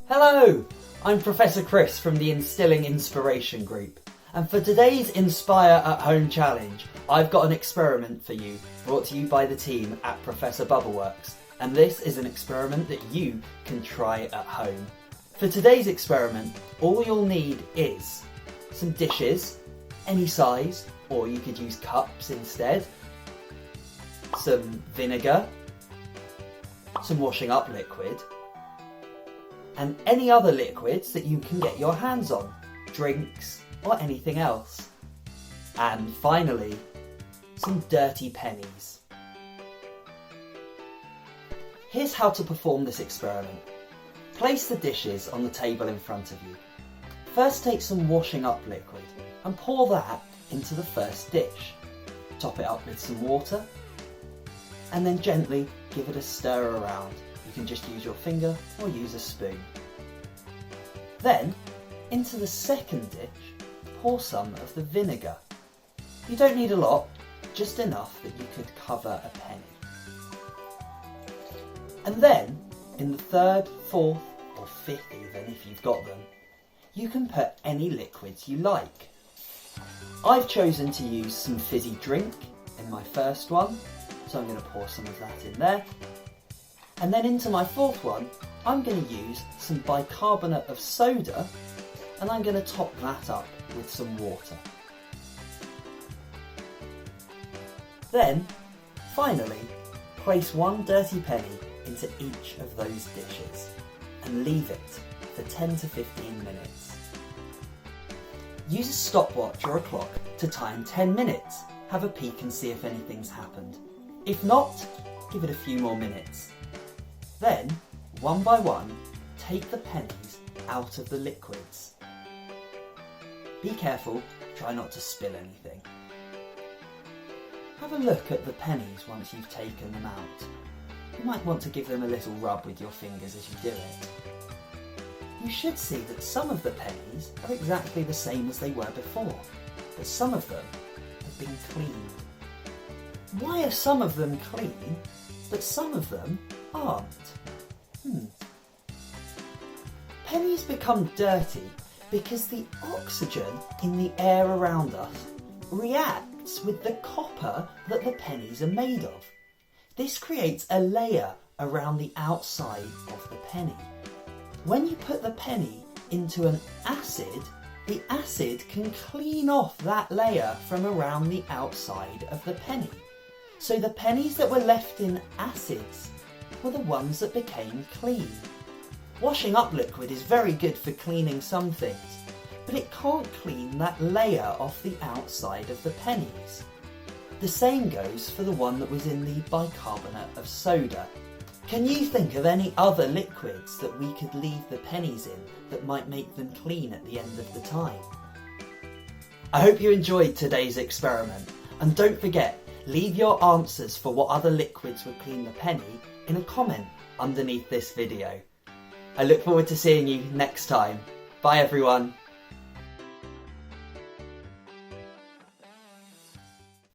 Hello, I'm Professor Chris from the Instilling Inspiration Group, and for today's Inspire at Home Challenge, I've got an experiment for you brought to you by the team at Professor Bubbleworks, and this is an experiment that you can try at home. For today's experiment, all you'll need is some dishes, any size, or you could use cups instead, some vinegar, some washing up liquid, and any other liquids that you can get your hands on, drinks or anything else. And finally, some dirty pennies. Here's how to perform this experiment. Place the dishes on the table in front of you. First take some washing up liquid and pour that into the first dish. Top it up with some water and then gently give it a stir around. You can just use your finger or use a spoon. Then, into the second dish, pour some of the vinegar. You don't need a lot, just enough that you could cover a penny. And then, in the third, fourth or fifth even, if you've got them, you can put any liquids you like. I've chosen to use some fizzy drink in my first one, so I'm going to pour some of that in there. And then into my fourth one, I'm going to use some bicarbonate of soda, and I'm going to top that up with some water. Then, finally, place one dirty penny into each of those dishes and leave it for 10 to 15 minutes. Use a stopwatch or a clock to time 10 minutes. Have a peek and see if anything's happened. If not, give it a few more minutes. Then, one by one, take the pennies out of the liquids. Be careful, try not to spill anything. Have a look at the pennies once you've taken them out. You might want to give them a little rub with your fingers as you do it. You should see that some of the pennies are exactly the same as they were before, but some of them have been cleaned. Why are some of them clean, but some of them aren't? Pennies become dirty because the oxygen in the air around us reacts with the copper that the pennies are made of. This creates a layer around the outside of the penny. When you put the penny into an acid, the acid can clean off that layer from around the outside of the penny. So the pennies that were left in acids were the ones that became clean. Washing up liquid is very good for cleaning some things, but it can't clean that layer off the outside of the pennies. The same goes for the one that was in the bicarbonate of soda. Can you think of any other liquids that we could leave the pennies in that might make them clean at the end of the time? I hope you enjoyed today's experiment, and don't forget, leave your answers for what other liquids would clean the penny in a comment underneath this video. I look forward to seeing you next time. Bye everyone.